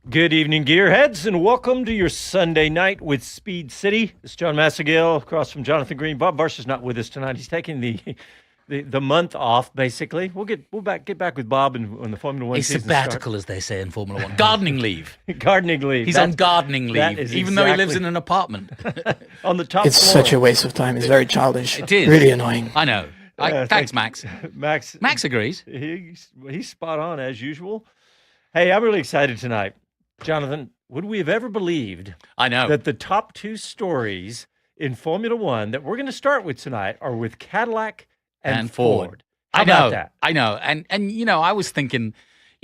Good evening, gearheads, and welcome to your Sunday night with Speed City. It's John Massagill across from Jonathan Green. Bob Varsha's not with us tonight. He's taking the month off, basically. We'll get back with Bob when the Formula One A season sabbatical, as they say in Formula One. Gardening leave. Gardening leave. He's on gardening leave, even though he lives in an apartment. On the top It's floor. such a waste of time. It's very childish. It is. Really annoying. I know. Thanks, Max. Max agrees. He's spot on, as usual. Hey, I'm really excited tonight. Jonathan, would we have ever believed I know. that the top two stories in Formula One that we're going to start with tonight are with Cadillac and Ford? How about that? I know. And I was thinking,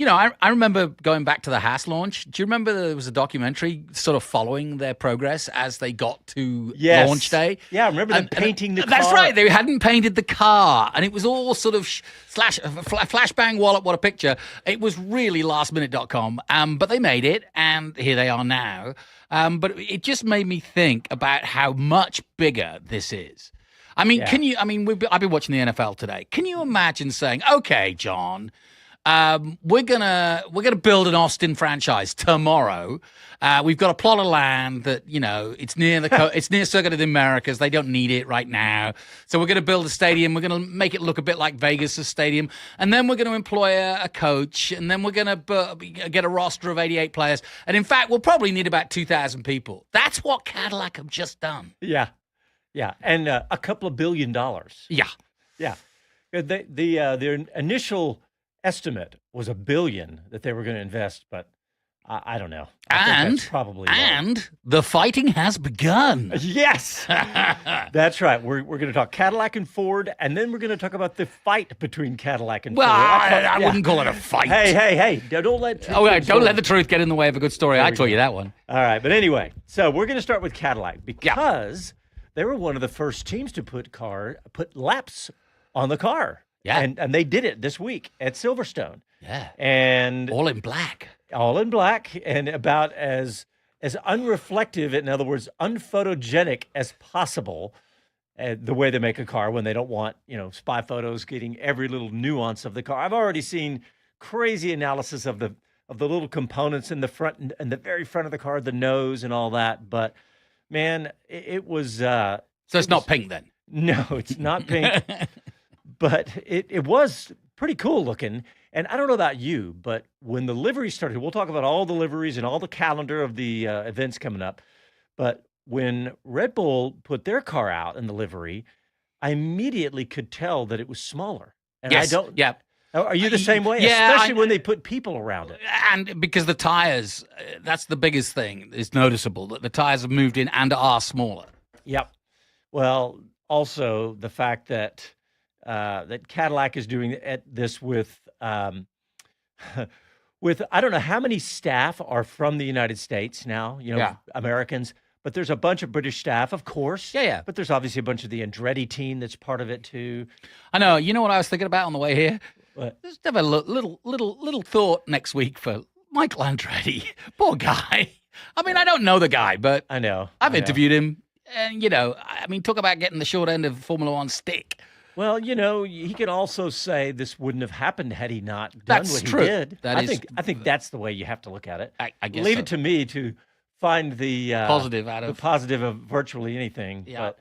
I remember going back to the Haas launch. Do you remember there was a documentary sort of following their progress as they got to launch day? Yeah, I remember them painting the car. That's right. They hadn't painted the car, and it was all sort of flashbang wallop, what a picture. It was really lastminute.com, but they made it, and here they are now. But it just made me think about how much bigger this is. I mean, I've been watching the NFL today. Can you imagine saying, okay, John, we're gonna build an Austin franchise tomorrow. We've got a plot of land that it's near it's near Circuit of the Americas. They don't need it right now, so we're gonna build a stadium. We're gonna make it look a bit like Vegas' stadium, and then we're gonna employ a coach, and then we're gonna get a roster of 88 players. And in fact, we'll probably need about 2,000 people. That's what Cadillac have just done. Yeah, and a couple of $1 billion. Yeah. Their initial estimate was $1 billion that they were going to invest, but I don't know. I think that's probably low. The fighting has begun. Yes, that's right. We're going to talk Cadillac and Ford, and then we're going to talk about the fight between Cadillac and Ford. I wouldn't call it a fight. Hey! Don't let the truth get in the way of a good story. I told you that one. All right, but anyway, so we're going to start with Cadillac because they were one of the first teams to put laps on the car. Yeah. And they did it this week at Silverstone. Yeah. And all in black. And about as unreflective, in other words, unphotogenic as possible, the way they make a car when they don't want, spy photos getting every little nuance of the car. I've already seen crazy analysis of the little components in the front and the very front of the car, the nose and all that. But man, it was so it's not pink then? No, it's not pink. But it was pretty cool looking. And I don't know about you, but when the livery started, we'll talk about all the liveries and all the calendar of the events coming up. But when Red Bull put their car out in the livery, I immediately could tell that it was smaller. And yes. I don't. Yeah. Are you the same way? Yeah. Especially when they put people around it. And because the tires, that's the biggest thing. It's noticeable that the tires have moved in and are smaller. Yep. Well, also the fact that Cadillac is doing this with I don't know how many staff are from the United States now, Americans, but there's a bunch of British staff, of course. Yeah. But there's obviously a bunch of the Andretti team that's part of it too. I know. You know what I was thinking about on the way here? What? Just have a little thought next week for Michael Andretti. Poor guy. I mean, I don't know the guy, but I know. I've interviewed him, and talk about getting the short end of Formula One stick. Well, he could also say this wouldn't have happened had he not done That's what true. he did. I think that's the way you have to look at it. I guess Leave so. it to me to find the positive of virtually anything. Yeah.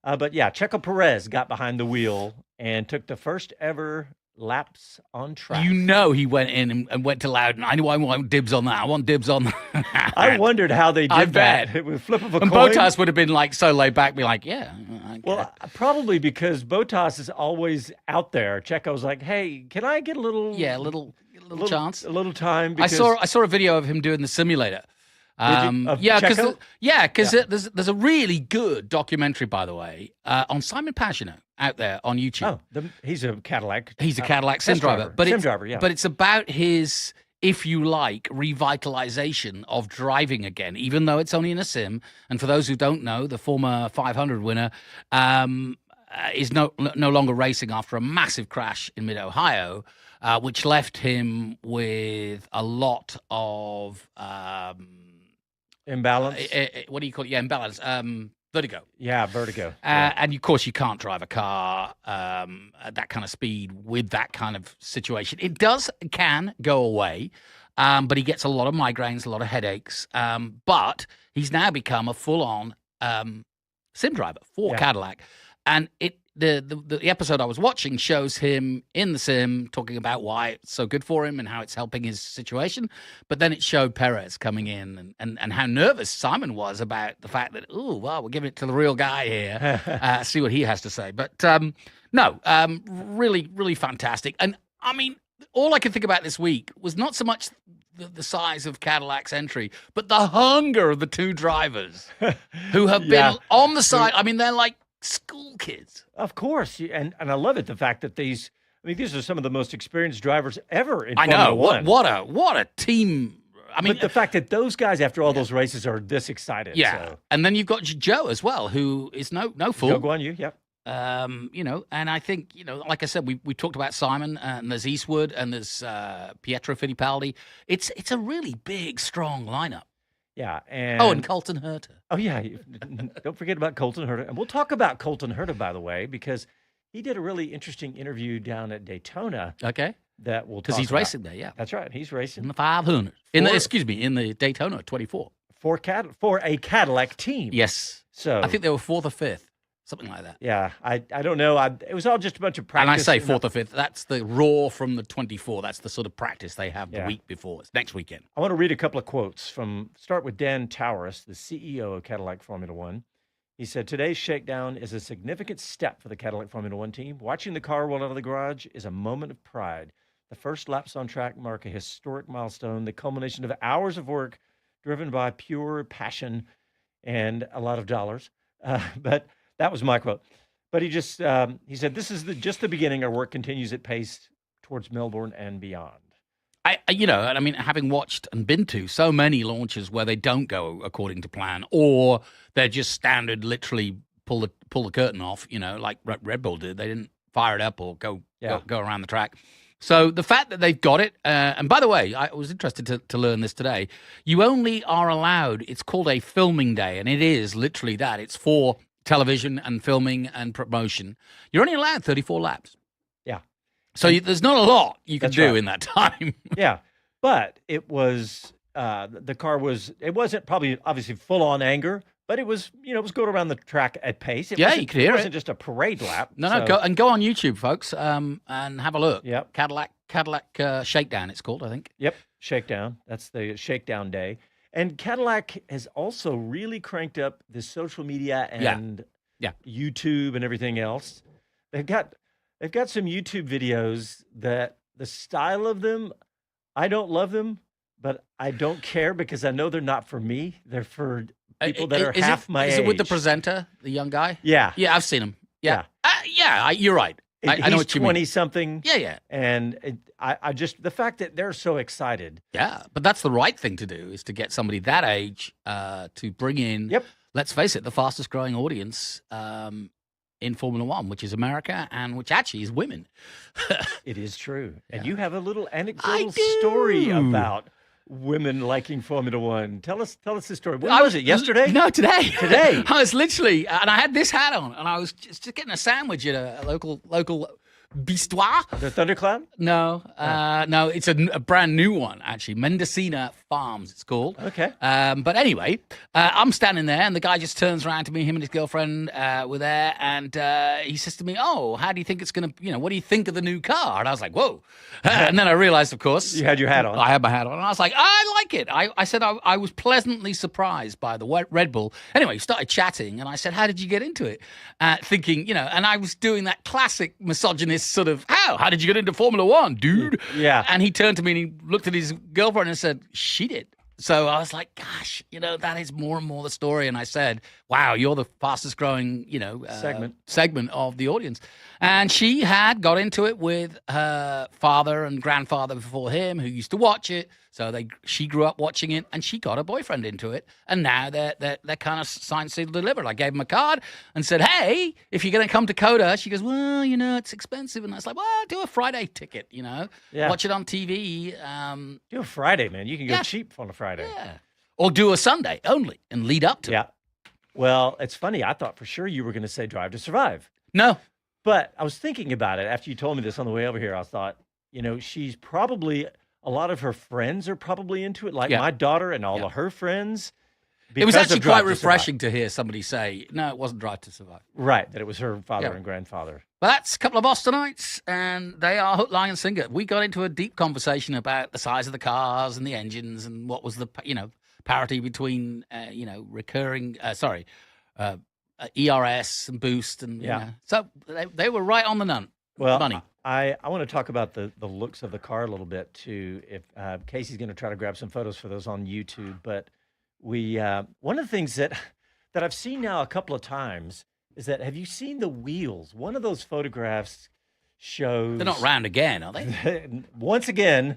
But yeah, Checo Perez got behind the wheel and took the first ever laps on track. He went in and went to Loudon. I want dibs on that. I want dibs on that. I wondered how they did that. Bet. It was flip of a and coin. Bottas would have been like so laid back, be like, yeah. Well, probably because Bottas is always out there. Checo's like, hey, can I get a little chance, a little time? Because I saw a video of him doing the simulator. Checo? Because there's a really good documentary, by the way, on Simon Pagenaud out there on YouTube. Oh, he's a Cadillac. He's a Cadillac sim driver, but it's about his, if you like, revitalization of driving again, even though it's only in a sim. And for those who don't know, the former 500 winner is no longer racing after a massive crash in mid-Ohio, which left him with a lot of imbalance. What do you call it? Yeah, imbalance. Vertigo. Yeah, vertigo. And of course, you can't drive a car at that kind of speed with that kind of situation. It can go away. but he gets a lot of migraines, a lot of headaches. But he's now become a full-on sim driver for Cadillac, and the episode I was watching shows him in the sim talking about why it's so good for him and how it's helping his situation. But then it showed Perez coming in and how nervous Simon was about the fact that, oh, well, we're giving it to the real guy here. See what he has to say. But really, really fantastic. And I mean, all I could think about this week was not so much the size of Cadillac's entry, but the hunger of the two drivers who have been on the side. I mean, they're like school kids. Of course. And I love it, the fact that these are some of the most experienced drivers ever in Formula One. What a team. I mean, but the fact that those guys, after all those races, are this excited. Yeah. So. And then you've got Joe as well, who is no fool. Joe Guan Yu, yep. And I think, like I said, we talked about Simon, and there's Eastwood, and there's Pietro Fittipaldi. It's a really big, strong lineup. Yeah, and Colton Herta. Oh yeah, don't forget about Colton Herta, and we'll talk about Colton Herta, by the way, because he did a really interesting interview down at Daytona. Okay, that we'll because he's about. Racing there. Yeah, that's right. He's racing in the 500. In the Daytona 24 for a Cadillac team. Yes, so I think they were 4th or 5th. Something like that. Yeah, I don't know. It was all just a bunch of practice. And I say 4th or 5th. That's the raw from the 24. That's the sort of practice they have the week before. It's next weekend. I want to read a couple of quotes start with Dan Tauris, the CEO of Cadillac Formula One. He said, "Today's shakedown is a significant step for the Cadillac Formula One team. Watching the car roll out of the garage is a moment of pride. The first laps on track mark a historic milestone, the culmination of hours of work driven by pure passion and a lot of dollars." But that was my quote. But he said, "This is just the beginning. Our work continues at pace towards Melbourne and beyond." I mean, having watched and been to so many launches where they don't go according to plan, or they're just standard, literally pull the curtain off, like Red Bull did. They didn't fire it up or go around the track. So the fact that they've got it, and by the way, I was interested to learn this today. You only are allowed, it's called a filming day, and it is literally that. It's for television and filming and promotion. You're only allowed 34 laps. Yeah. So there's not a lot you can do in that time. Yeah. But it was, the car it wasn't probably obviously full on anger, but it was, it was going around the track at pace. You could hear it. It wasn't just a parade lap. No, go on YouTube, folks, and have a look. Yep. Cadillac Shakedown, it's called, I think. Yep. Shakedown. That's the Shakedown day. And Cadillac has also really cranked up the social media and YouTube and everything else. They've got some YouTube videos that the style of them, I don't love them, but I don't care because I know they're not for me. They're for people that are half my age. Is it with the presenter, the young guy? Yeah. Yeah, I've seen him. Yeah. You're right. I know what you mean. He's 20-something. Yeah. And I just, the fact that they're so excited. Yeah, but that's the right thing to do, is to get somebody that age to bring in, let's face it, the fastest growing audience in Formula One, which is America, and which actually is women. It is true. And you have a little anecdotal story about women liking Formula One. Tell us the story. When was it? Yesterday? No, today. Today. I was literally, and I had this hat on, and I was just getting a sandwich at a local Bistoir. The Thundercloud? No, no, it's a brand new one, actually. Mendocina Farms, it's called. Okay. But anyway, I'm standing there, and the guy just turns around to me. Him and his girlfriend were there, and he says to me, "Oh, how do you think it's going to, what do you think of the new car?" And I was like, "Whoa." And then I realized, of course. You had your hat on. I had my hat on, and I was like, "I like it." I said I was pleasantly surprised by the Red Bull. Anyway, we started chatting, and I said, "How did you get into it?" Thinking, and I was doing that classic misogynist sort of, how did you get into Formula One, dude? Yeah. And he turned to me and he looked at his girlfriend and said, "She did." So I was like, gosh, that is more and more the story. And I said, wow, you're the fastest growing, segment of the audience. And she had got into it with her father and grandfather before him, who used to watch it. So she grew up watching it, and she got her boyfriend into it. And now they're kind of signed, sealed, delivered. I gave him a card and said, "Hey, if you're going to come to Coda," she goes, "Well, it's expensive." And I was like, "Well, do a Friday ticket, watch it on TV." Do a Friday, man. You can go cheap on a Friday. Yeah. Or do a Sunday only and lead up to it. Well, it's funny. I thought for sure you were going to say Drive to Survive. No. But I was thinking about it after you told me this on the way over here. I thought, she's probably a lot of her friends are probably into it, like Yeah. my daughter and all Yeah. of her friends. It was because actually of Drive quite to Survive. refreshing to hear somebody say, no, it wasn't Drive to Survive. Right, that it was her father Yeah. and grandfather. Well, that's a couple of Austinites, and they are hook, line, and sinker. We got into a deep conversation about the size of the cars and the engines and what was the, parity between, recurring, ERS and boost. And, so they were right on the Well, money. I want to talk about the looks of the car a little bit too. If Casey's going to try to grab some photos for those on YouTube, but we one of the things that I've seen now a couple of times is that, have you seen the wheels? One of those photographs shows They're not round again, are they? once again.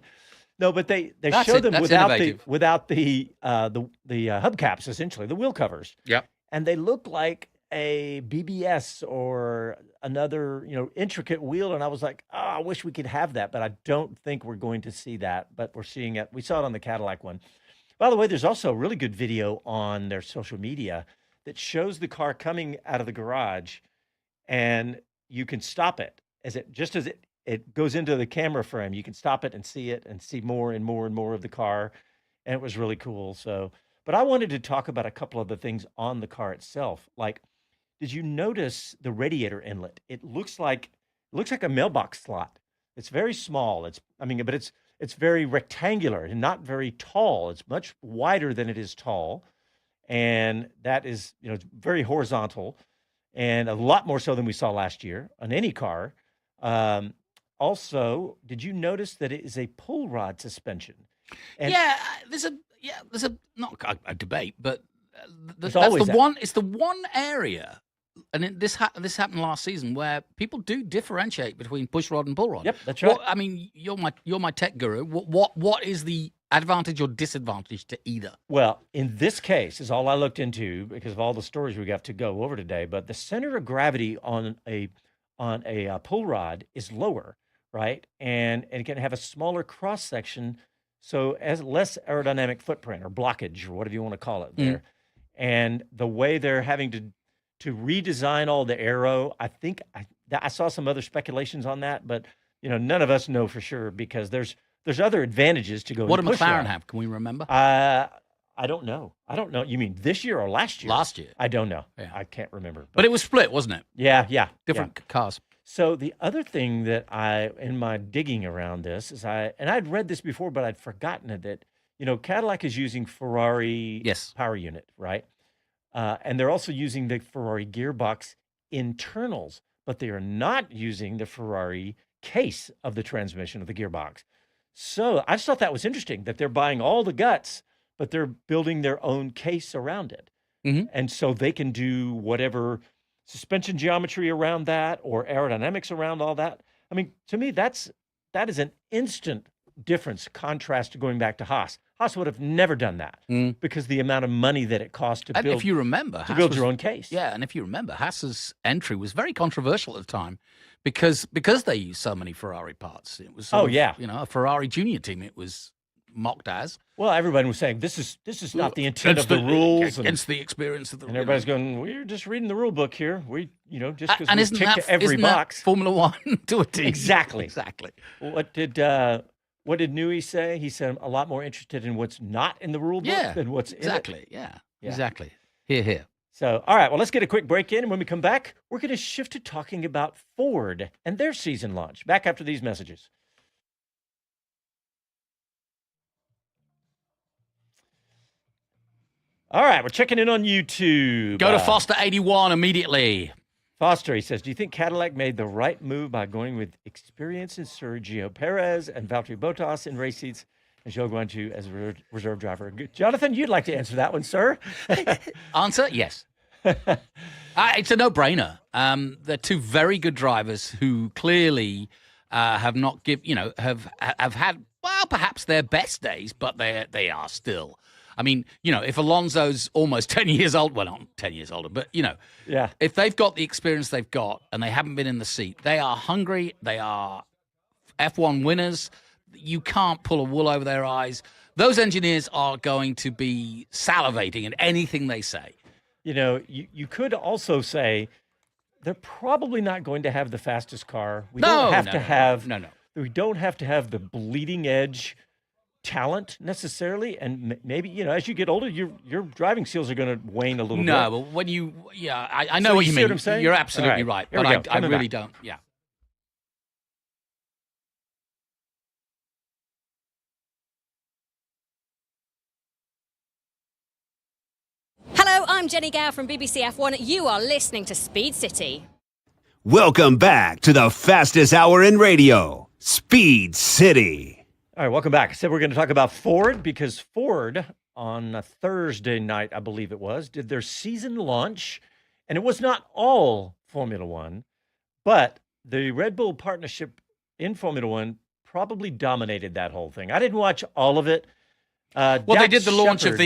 No, but they That's show it. them That's without innovative. the hubcaps, essentially the wheel covers. Yep. And they look like a BBS or another, intricate wheel. And I was like, oh, I wish we could have that, but I don't think we're going to see that. But we're seeing it. We saw it on the Cadillac one. By the way, there's also a really good video on their social media that shows the car coming out of the garage, and you can stop it as it goes into the camera frame. You can stop it and see more and more and more of the car. And it was really cool. So, but I wanted to talk about a couple of the things on the car itself. Like, did you notice the radiator inlet? It looks like a mailbox slot. It's very small. But it's very rectangular and not very tall. It's much wider than it is tall. And that is, it's very horizontal, and a lot more so than we saw last year on any car. Also, did you notice that it is a pull rod suspension? And There's a not a debate, but There's that's always the that. one. It's the one area, and this happened last season, where people do differentiate between push rod and pull rod. Yep, that's right. You're my tech guru. What is the advantage or disadvantage to either? Well, in this case is all I looked into because of all the stories we got to go over today. But the center of gravity on a pull rod is lower, right? And it can have a smaller cross section, so as less aerodynamic footprint or blockage or whatever you want to call it there. And the way they're having to redesign all the aero, I think I saw some other speculations on that, but none of us know for sure because there's other advantages to going. What did push McLaren rod. have? Can we remember? I don't know. You mean this year or last year? Last year. I don't know. Yeah. I can't remember. But it was split, wasn't it? Yeah. Different cars. So the other thing that in my digging around this is I'd read this before, but I'd forgotten it, that, Cadillac is using Ferrari Yes. power unit, right? And they're also using the Ferrari gearbox internals, but they are not using the Ferrari case of the transmission of the gearbox. So I just thought that was interesting that they're buying all the guts, but they're building their own case around it. Mhm. And so they can do whatever suspension geometry around that or aerodynamics around all that. I mean, to me, that is an instant difference, contrast to going back to Haas. Haas would have never done that because the amount of money that it cost to And build, if you remember, to build your own case. Yeah, and if you remember, Haas's entry was very controversial at the time because they used so many Ferrari parts. It was a Ferrari junior team. It was mocked as. Well, everybody was saying this is not the intent of the rules, against the experience of the. and everybody's going, we're just reading the rule book here. We, just because and we isn't tick that, every isn't that box. Formula One to a T? Exactly. What What did Newey say? He said, I'm a lot more interested in what's not in the rule book than what's in it. Yeah, exactly. Here. So, all right, well, let's get a quick break in. And when we come back, we're going to shift to talking about Ford and their season launch. Back after these messages. All right, we're checking in on YouTube. Go to Foster81 immediately. Foster, he says, do you think Cadillac made the right move by going with experience in Sergio Perez and Valtteri Bottas in race seats and Joe Guanyu as a reserve driver? Jonathan, you'd like to answer that one, sir? Answer, yes. It's a no-brainer. They're two very good drivers who clearly have not have had, well, perhaps their best days, but they are still. I mean, if Alonso's almost 10 years old, well, not 10 years older, but, yeah, if they've got the experience they've got and they haven't been in the seat, they are hungry. They are F1 winners. You can't pull a wool over their eyes. Those engineers are going to be salivating at anything they say. You could also say they're probably not going to have the fastest car. We We don't have to have the bleeding edge talent necessarily, and maybe as you get older, your driving skills are going to wane a little bit. No, but when I know So what you you see mean. what I'm saying? You're absolutely All right, here we but go. I Coming really back. don't. Yeah. Hello, I'm Jenny Gow from BBC F1. You are listening to Speed City. Welcome back to the fastest hour in radio, Speed City. All right, welcome back. I said we're going to talk about Ford because Ford on a Thursday night, I believe it was, did their season launch, and it was not all Formula One, but the Red Bull partnership in Formula One probably dominated that whole thing. I didn't watch all of it. Well, they Dax did the launch of Shepard-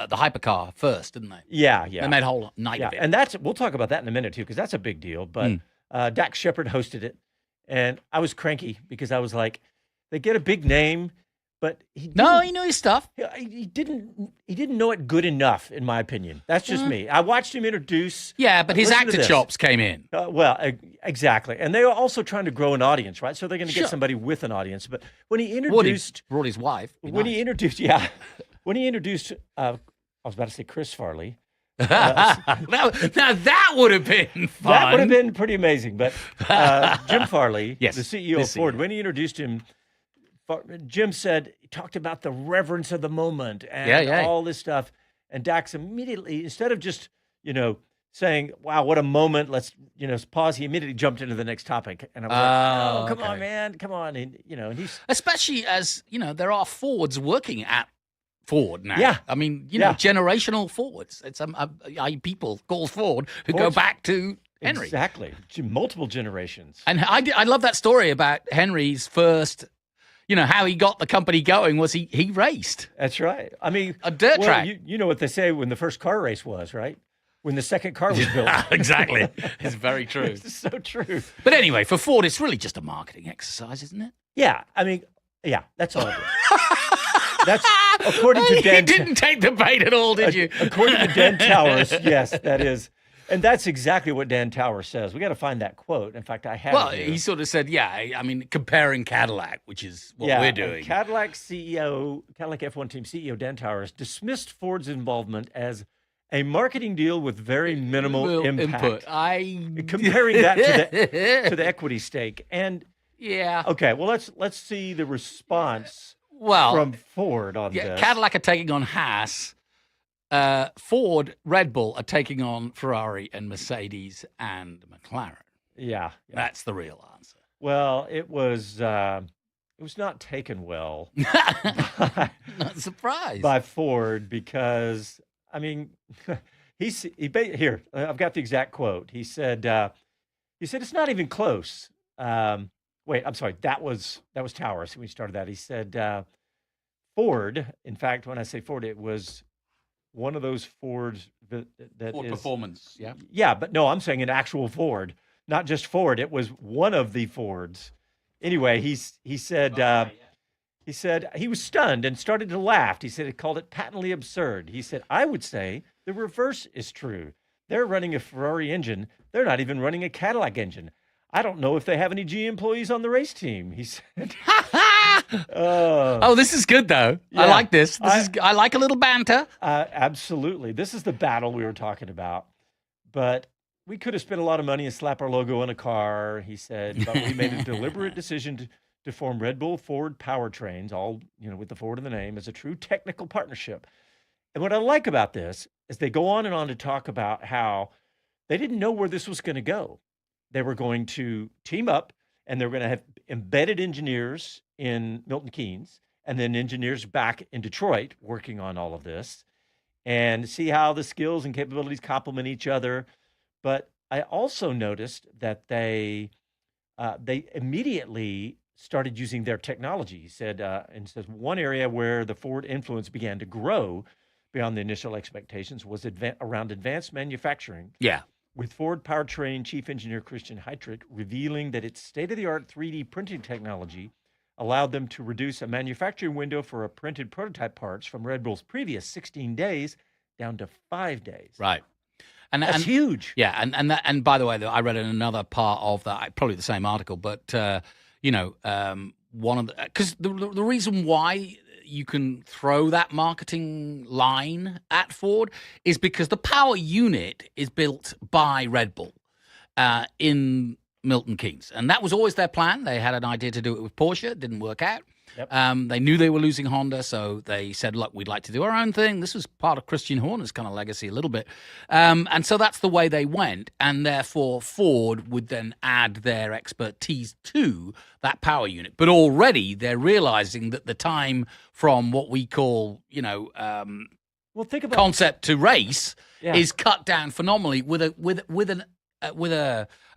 the hypercar first, didn't they? Yeah. They made a whole night of it. And we'll talk about that in a minute too, because that's a big deal. But Dax Shepard hosted it, and I was cranky because I was like, they get a big name, but he knew his stuff. He didn't know it good enough, in my opinion. That's just me. I watched him introduce. Yeah, but his listen to actor this. chops came in. Exactly, and they were also trying to grow an audience, right? So they're going to Sure. get somebody with an audience. But when he introduced, Brought his wife. he introduced, when he introduced, I was about to say Chris Farley. now that would have been fun. That would have been pretty amazing. But Jim Farley, Yes, the CEO the of Ford, CEO. when he introduced him, Jim said, he talked about the reverence of the moment and all this stuff. And Dax immediately, instead of just, saying, wow, what a moment, let's, pause, he immediately jumped into the next topic. And I was like, come on, man, come on. And, and he's. Especially as, there are Fords working at Ford now. Yeah. I mean, generational Fords. It's people call Ford who go back to Henry. Exactly. Multiple generations. And I love that story about Henry's first, how he got the company going was he raced. That's right. I mean, a dirt track. You know what they say when the first car race was, right? When the second car was built. Exactly. It's very true. It's so true. But anyway, for Ford, it's really just a marketing exercise, isn't it? Yeah. I mean, that's all it is. That's according to Dan. You didn't take the bait at all, did you? According to Dan Towers, yes, that is. And that's exactly what Dan Towers says. We got to find that quote. In fact, I have it here. He sort of said, comparing Cadillac, which is what we're doing. Cadillac F1 team CEO Dan Towers dismissed Ford's involvement as a marketing deal with very minimal impact. Comparing that to the equity stake. And okay, well let's see the response from Ford on this. Cadillac are taking on Haas. Ford, Red Bull are taking on Ferrari and Mercedes and McLaren. Yeah. That's the real answer. Well, it was not taken well. Not surprised by Ford because here I've got the exact quote. He said it's not even close. Wait, I'm sorry. That was Towers when we started that. He said Ford. In fact, when I say Ford, it was one of those Fords that Ford is Performance. Yeah. Yeah, but no, I'm saying an actual Ford, not just Ford. It was one of the Fords. Anyway, he said. He said he was stunned and started to laugh. He said he called it patently absurd. He said, I would say the reverse is true. They're running a Ferrari engine. They're not even running a Cadillac engine. I don't know if they have any G employees on the race team, he said. This is good, though. Yeah. I like this. I like a little banter. Absolutely. This is the battle we were talking about. But we could have spent a lot of money and slap our logo on a car, he said. But we made a deliberate decision to form Red Bull Ford powertrains, all with the Ford in the name, as a true technical partnership. And what I like about this is they go on and on to talk about how they didn't know where this was going to go. They were going to team up, and they were going to have embedded engineers in Milton Keynes, and then engineers back in Detroit working on all of this, and see how the skills and capabilities complement each other. But I also noticed that they immediately started using their technology. He said, and says one area where the Ford influence began to grow beyond the initial expectations was around advanced manufacturing. Yeah. With Ford Powertrain Chief Engineer Christian Heitrick revealing that its state-of-the-art 3D printing technology allowed them to reduce a manufacturing window for a printed prototype parts from Red Bull's previous 16 days down to 5 days. Right. That's huge. Yeah, and by the way, I read in another part of that, probably the same article, but one of the because the reason why you can throw that marketing line at Ford is because the power unit is built by Red Bull in Milton Keynes, and that was always their plan. They had an idea to do it with Porsche. It didn't work out. Yep. They knew they were losing Honda, so they said, look, we'd like to do our own thing. This was part of Christian Horner's kind of legacy a little bit. And so that's the way they went. And therefore, Ford would then add their expertise to that power unit. But already they're realizing that the time from what we call, Well, think about concept to race Yeah. is cut down phenomenally with a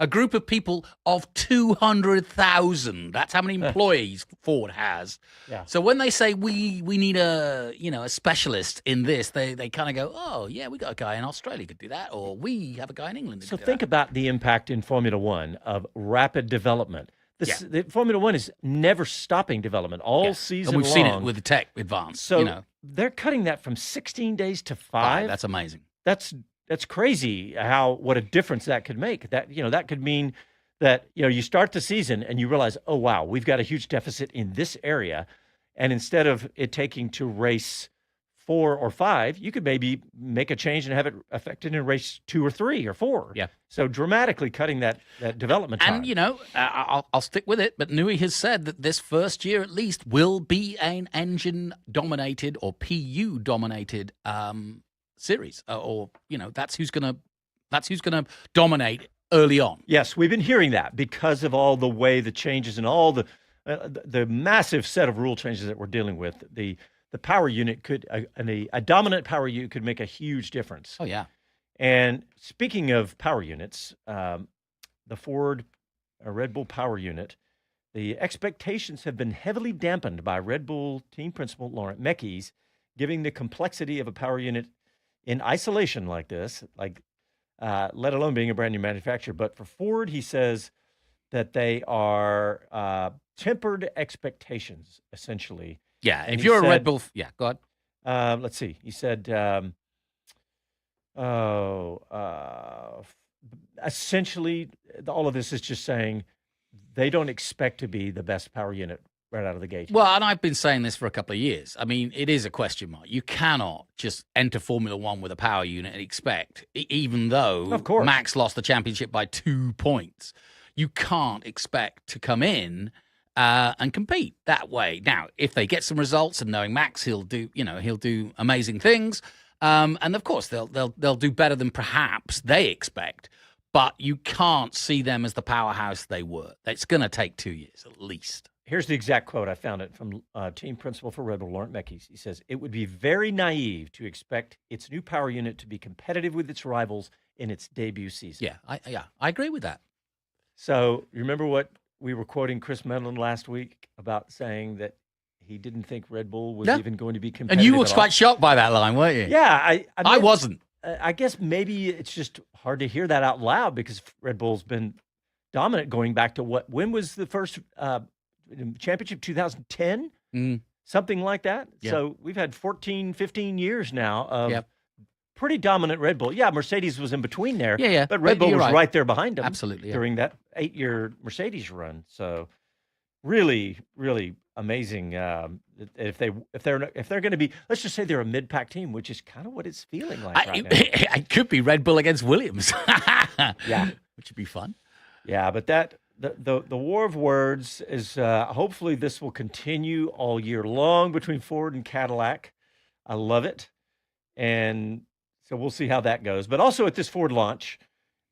group of people of 200,000. That's how many employees Ford has. Yeah. So when they say we need a specialist in this, they kind of go, oh yeah, we got a guy in Australia could do that, or we have a guy in England. So think about the impact in Formula One of rapid development. The Formula One is never stopping development all season and we've long. seen it with the tech advance. So they're cutting that from 16 days to 5. That's amazing. That's crazy what a difference that could make. That could mean that you start the season and you realize, oh wow, we've got a huge deficit in this area, and instead of it taking to race 4 or 5, you could maybe make a change and have it affected in race 2 or 3 or 4. Yeah. So dramatically cutting that development time. And I'll stick with it, but Nui has said that this first year at least will be an engine dominated or PU dominated series, or that's who's gonna dominate early on. Yes, we've been hearing that because of all the way the changes and all the massive set of rule changes that we're dealing with. The power unit a dominant power unit could make a huge difference. Oh yeah. And speaking of power units, the Ford Red Bull power unit, the expectations have been heavily dampened by Red Bull team principal Laurent Mekies, giving the complexity of a power unit in isolation like this, let alone being a brand new manufacturer. But for Ford, he says that they are tempered expectations, essentially. Yeah, And if he you're a said- Red Bull, go ahead. Let's see. He said, essentially, all of this is just saying they don't expect to be the best power unit right out of the gate. Well, and I've been saying this for a couple of years. I mean, it is a question mark. You cannot just enter Formula One with a power unit and expect, even though Of course. Max lost the championship by 2 points, you can't expect to come in and compete that way. Now, if they get some results, and knowing Max, he'll do amazing things, and of course they'll do better than perhaps they expect. But you can't see them as the powerhouse they were. It's going to take 2 years at least. Here's the exact quote. I found it from team principal for Red Bull, Laurent Mekies. He says, "It would be very naive to expect its new power unit to be competitive with its rivals in its debut season." Yeah, I agree with that. So you remember what we were quoting Chris Medlin last week about saying that he didn't think Red Bull was even going to be competitive. And you were at all? quite shocked by that line, weren't you? Yeah, I wasn't. I guess maybe it's just hard to hear that out loud because Red Bull's been dominant going back to when was the first championship? 2010? Something like that. Yeah. So we've had 14, 15 years now of Yep. pretty dominant Red Bull. Yeah, Mercedes was in between there. Yeah. But Red Bull You're was right there behind them. Absolutely. Yeah. During that 8-year Mercedes run. So really, really amazing. If they're going to be, let's just say they're a mid-pack team, which is kind of what it's feeling like right now. It could be Red Bull against Williams. Yeah. Which would be fun. Yeah, but the war of words is hopefully this will continue all year long between Ford and Cadillac. I love it. And so we'll see how that goes. But also at this Ford launch,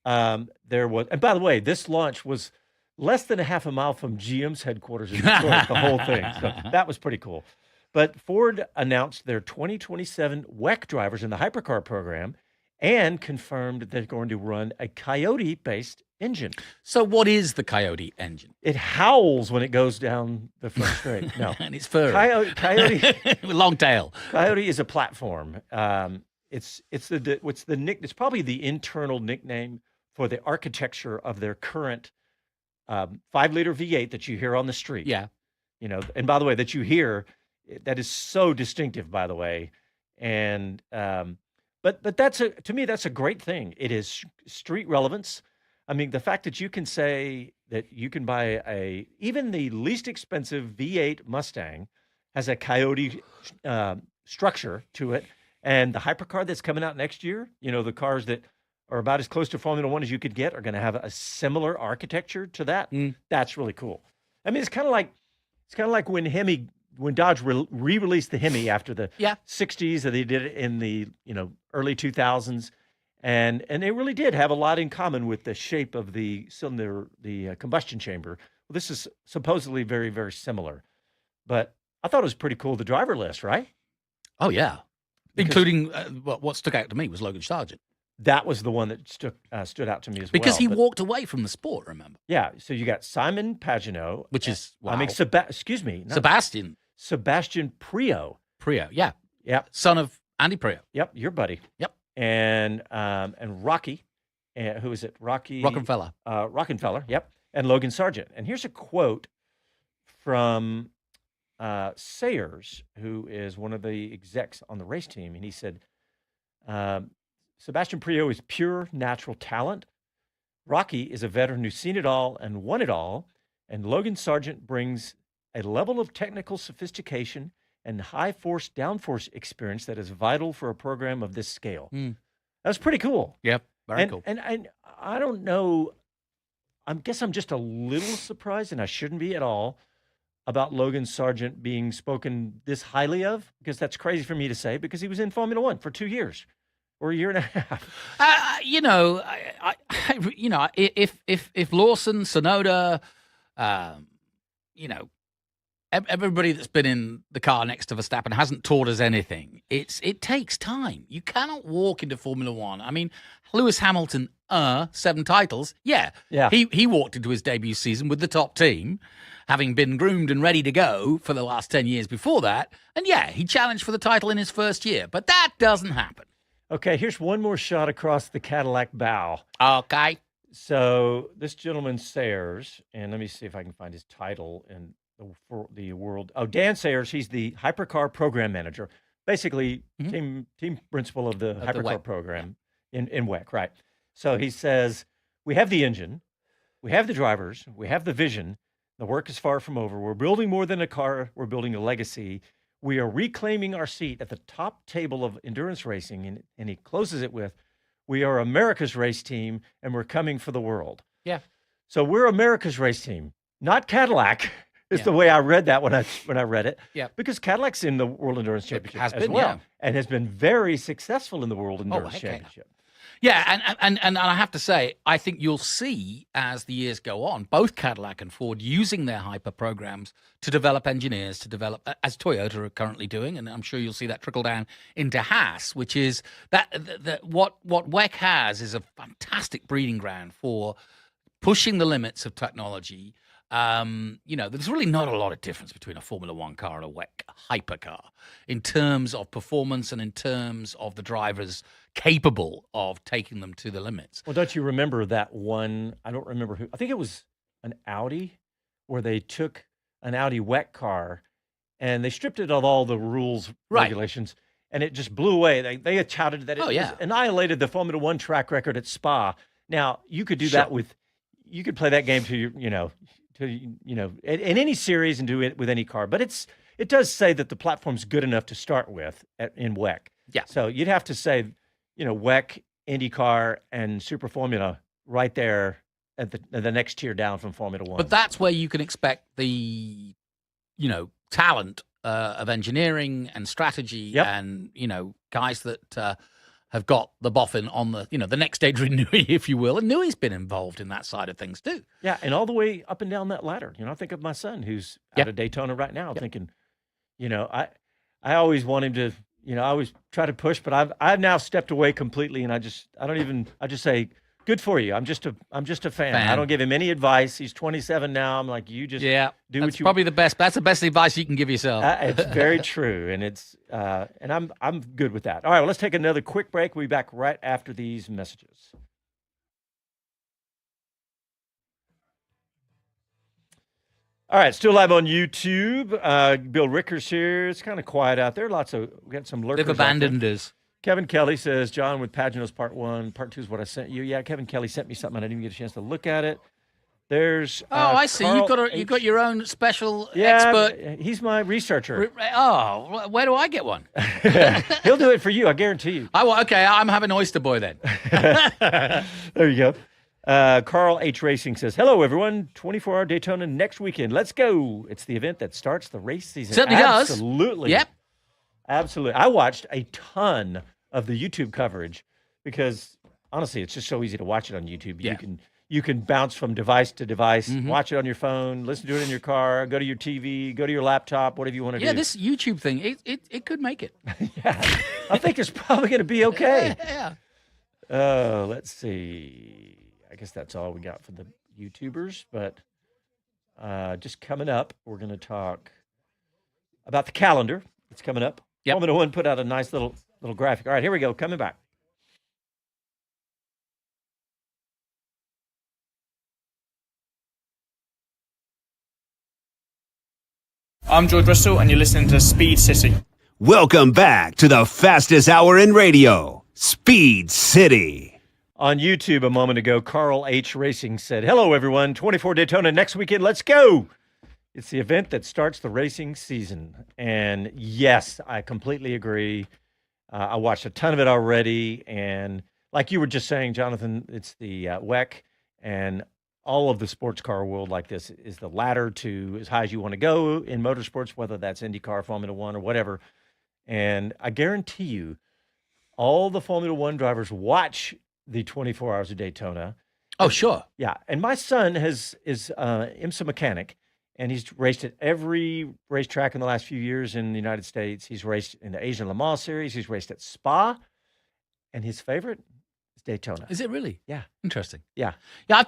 there was, and by the way, this launch was less than a half a mile from GM's headquarters in Detroit, the whole thing. So that was pretty cool. But Ford announced their 2027 WEC drivers in the hypercar program and confirmed they're going to run a Coyote-based engine. So what is the Coyote engine? It howls when it goes down the front straight. No. And it's furry. Coyote Long tail. Coyote is a platform. It's probably the internal nickname for the architecture of their current 5-liter V8 that you hear on the street. Yeah. And by the way, that you hear, that is so distinctive, by the way. And but to me that's a great thing. It is street relevance. I mean, the fact that you can say that you can buy even the least expensive V8 Mustang has a Coyote structure to it. And the hypercar that's coming out next year, the cars that are about as close to Formula One as you could get are going to have a similar architecture to that. That's really cool. I mean, it's kind of like when Dodge re-released the Hemi after the 60s, and they did it in the early 2000s. And they really did have a lot in common with the shape of the cylinder, the combustion chamber. Well, this is supposedly very, very similar. But I thought it was pretty cool, the driver list, right? Oh, yeah. Including what stuck out to me was Logan Sargent. That was the one that stood out to me as well. Because he walked away from the sport, remember? Yeah. So you got Simon Pagenaud. Which is, wow. I mean, Sebastian Priaulx. Priaulx, yeah. Yep. Son of Andy Priaulx. Yep, your buddy. Yep. And Rocky, who is it? Rocky Rockefeller. Rockefeller, yep. And Logan Sargent. And here's a quote from Sayers, who is one of the execs on the race team. And he said, Sebastian Priaulx is pure natural talent. Rocky is a veteran who's seen it all and won it all. And Logan Sargent brings a level of technical sophistication and high force downforce experience that is vital for a program of this scale. That's pretty cool. Yep, very cool. And I don't know, I guess I'm just a little surprised, and I shouldn't be at all, about Logan Sargent being spoken this highly of, because that's crazy for me to say, because he was in Formula One for 2 years or a year and a half. If Lawson, Sonoda, everybody that's been in the car next to Verstappen hasn't taught us anything. It takes time. You cannot walk into Formula One. I mean, Lewis Hamilton, 7 titles. Yeah. He walked into his debut season with the top team, having been groomed and ready to go for the last 10 years before that. And he challenged for the title in his first year, but that doesn't happen. Okay, here's one more shot across the Cadillac bow. Okay. So this gentleman Sayers, and let me see if I can find his title in the world. Oh, Dan Sayers, he's the hypercar program manager, basically team principal of the hypercar program in WEC, right? So he says, we have the engine, we have the drivers, we have the vision. The work is far from over. We're building more than a car. We're building a legacy. We are reclaiming our seat at the top table of endurance racing. And he closes it with, we are America's race team, and we're coming for the world. Yeah. So we're America's race team, not Cadillac. Is the way I read that when I read it. Yeah. Because Cadillac's in the World Endurance Championship as well, and has been very successful in the World Endurance Championship. Yeah, and I have to say, I think you'll see as the years go on, both Cadillac and Ford using their hyper programs to develop engineers, to develop, as Toyota are currently doing, and I'm sure you'll see that trickle down into Haas, which is that what WEC has is a fantastic breeding ground for pushing the limits of technology. There's really not a lot of difference between a Formula One car and a WEC hypercar in terms of performance and in terms of the drivers capable of taking them to the limits. Well, don't you remember that one? I don't remember who. I think it was an Audi, where they took an Audi WEC car and they stripped it of all the rules, regulations, and it just blew away. They had touted that it annihilated the Formula One track record at Spa. Now you could do that you could play that game in any series and do it with any car, but it does say that the platform's good enough to start with in WEC. Yeah. So you'd have to say, WEC, IndyCar, and Super Formula right there at the next tier down from Formula One. But that's where you can expect the, talent of engineering and strategy and, guys that have got the boffin on the next Adrian Newey, if you will. And Newey's been involved in that side of things too. Yeah, and all the way up and down that ladder. I think of my son who's out of Daytona right now, thinking, I always want him to, I always try to push, but I've now stepped away completely, and I just say, good for you. I'm just a fan. I don't give him any advice. He's 27 now. I'm like, you just do what you. Probably that's the best advice you can give yourself. It's very true, and and I'm good with that. All right, well, let's take another quick break. We'll be back right after these messages. All right, still live on YouTube. Bill Ricker's here. It's kind of quiet out there. We got some lurkers. They've abandoned us. Kevin Kelly says, John, with Pagano's part 1, part 2 is what I sent you. Yeah, Kevin Kelly sent me something. I didn't even get a chance to look at it. There's I see. You've Carl got got your own special yeah, expert. he's my researcher. Oh, where do I get one? He'll do it for you, I guarantee you. Okay, I'm having Oyster Boy then. There you go. Carl H. Racing says, hello, everyone. 24-hour Daytona next weekend. Let's go. It's the event that starts the race season. Certainly does. Absolutely. Yep. Absolutely. I watched a ton of the YouTube coverage because, honestly, it's just so easy to watch it on YouTube. Yeah. You can bounce from device to device, Mm-hmm. watch it on your phone, listen to it in your car, go to your TV, go to your laptop, whatever you want to do. Yeah, this YouTube thing, it could make it. Yeah. I think it's probably going to be okay. Yeah. Let's see. I guess that's all we got for the YouTubers, but just coming up, we're going to talk about the calendar. It's coming up. Yep. Formula One put out a nice little graphic. All right, here we go. Coming back. I'm George Russell, and you're listening to Speed City. Welcome back to the fastest hour in radio, Speed City. On YouTube a moment ago, Carl H. Racing said, hello, everyone. 24 Daytona next weekend. Let's go. It's the event that starts the racing season. And yes, I completely agree. I watched a ton of it already. And like you were just saying, Jonathan, it's the WEC and all of the sports car world like this is the ladder to as high as you want to go in motorsports, whether that's IndyCar, Formula One, or whatever. And I guarantee you, all the Formula One drivers watch the 24 Hours of Daytona. Oh, sure. Yeah, and my son is IMSA mechanic, and he's raced at every racetrack in the last few years in the United States. He's raced in the Asian Le Mans Series. He's raced at Spa, and his favorite is Daytona. Is it really? Yeah. Interesting. Yeah. Yeah, I've